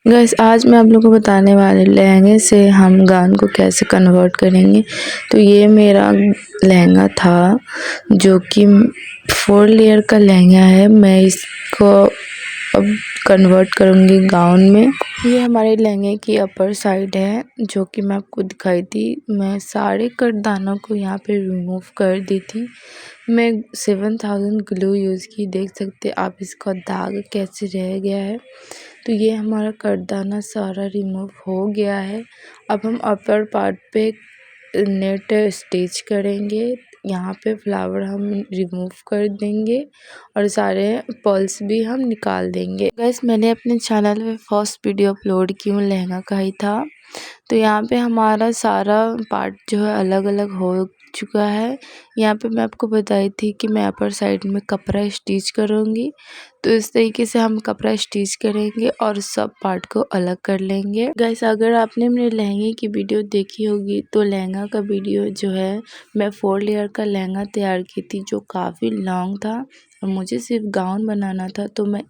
Guys आज मैं आप लोगों को बताने वाले लहंगे से हम गाउन को कैसे कन्वर्ट करेंगे। तो ये मेरा लहंगा था जो कि 4 लेयर का लहंगा है। मैं इसको अब कन्वर्ट करूँगी गाउन में। ये हमारे लहंगे की अपर साइड है जो कि मैं आपको दिखाई थी। मैं सारे कटदानों को यहाँ पे रिमूव कर दी थी। मैं 7000 ग्लू यूज़ की, देख सकते आप इसका दाग कैसे रह गया है। तो ये हमारा कटदाना सारा रिमूव हो गया है। अब हम अपर पार्ट पे नेट स्टिच करेंगे। यहाँ पे फ्लावर हम रिमूव कर देंगे और सारे पर्ल्स भी हम निकाल देंगे। गाइस मैंने अपने चैनल पे फर्स्ट वीडियो अपलोड की हूँ, लहंगा का ही था। तो यहाँ पे हमारा सारा पार्ट जो है अलग अलग हो चुका है। यहाँ पे मैं आपको बताई थी कि मैं अपर साइड में कपड़ा स्टिच करूँगी। तो इस तरीके से हम कपड़ा स्टिच करेंगे और सब पार्ट को अलग कर लेंगे। गाइस अगर आपने मेरे लहंगे की वीडियो देखी होगी तो लहंगा का वीडियो जो है, मैं 4 लेयर का लहंगा तैयार की थी जो काफ़ी लॉन्ग था और मुझे सिर्फ गाउन बनाना था। तो मैं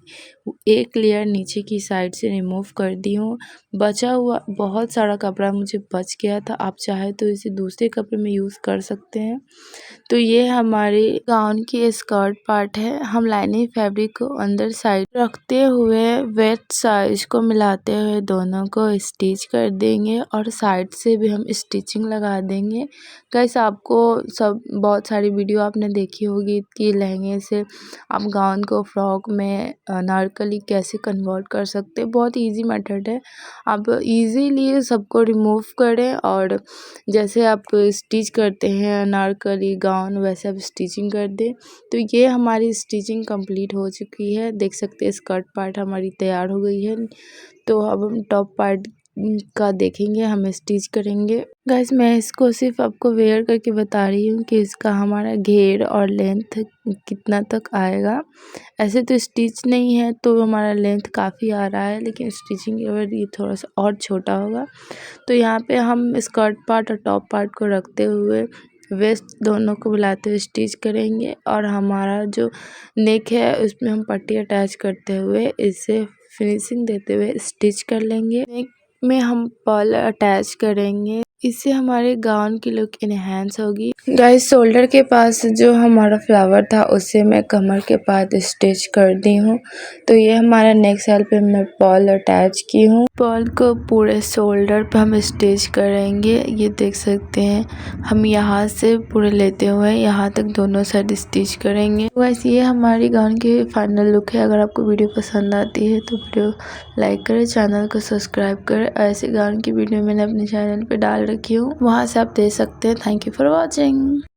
एक लेयर नीचे की साइड से रिमूव कर दी हूँ। बचा हुआ बहुत सारा कपड़ा मुझे बच गया था, आप चाहे तो इसे दूसरे कपड़े में यूज़ कर सकते हैं। तो ये हमारे गाउन की स्कर्ट पार्ट है। हम लाइनिंग फैब्रिक को अंदर साइड रखते हुए वेस्ट साइज को मिलाते हुए दोनों को स्टिच कर देंगे और साइड से भी हम स्टिचिंग लगा देंगे। गाइस आपको सब बहुत सारी वीडियो आपने देखी होगी कि लहंगे से आप गाउन को फ्रॉक में अनारकली कैसे कन्वर्ट कर सकते हैं। बहुत इजी मेथड है, आप इजीली सबको रिमूव करें और जैसे आप स्टिच करते हैं अनारकली गाउन वैसे आप स्टिचिंग कर दें। तो ये हमारी स्टिचिंग कंप्लीट हो चुकी है, देख सकते हैं स्कर्ट पार्ट हमारी तैयार हो गई है। तो अब हम टॉप पार्ट का देखेंगे, हम स्टिच करेंगे। गाइस मैं इसको सिर्फ आपको वेयर करके बता रही हूँ कि इसका हमारा घेर और लेंथ कितना तक आएगा। ऐसे तो स्टिच नहीं है तो हमारा लेंथ काफ़ी आ रहा है, लेकिन स्टिचिंग के बाद ये थोड़ा सा और छोटा होगा। तो यहाँ पे हम स्कर्ट पार्ट और टॉप पार्ट को रखते हुए वेस्ट दोनों को मिलाते हुए स्टिच करेंगे और हमारा जो नेक है उसमें हम पट्टी अटैच करते हुए इसे फिनिशिंग देते हुए स्टिच कर लेंगे। नेक में हम पर्ल अटैच करेंगे, इससे हमारे गाउन की लुक इनहेंस होगी। गाइस शोल्डर के पास जो हमारा फ्लावर था उसे मैं कमर के पास स्टिच कर दी हूँ। तो ये हमारा नेक साइड पे मैं पर्ल अटैच की हूँ। पर्ल को पूरे शोल्डर पे हम स्टिच करेंगे। ये देख सकते हैं हम यहाँ से पूरे लेते हुए यहाँ तक दोनों साइड स्टिच करेंगे। गाइस ये हमारी गाउन की फाइनल लुक है। अगर आपको वीडियो पसंद आती है तो वीडियो लाइक करें, चैनल को सब्सक्राइब करें। ऐसे गाउन की वीडियो मैंने अपने चैनल पे डाल रखी हूँ, वहाँ से आप देख सकते हैं। Thank you for watching.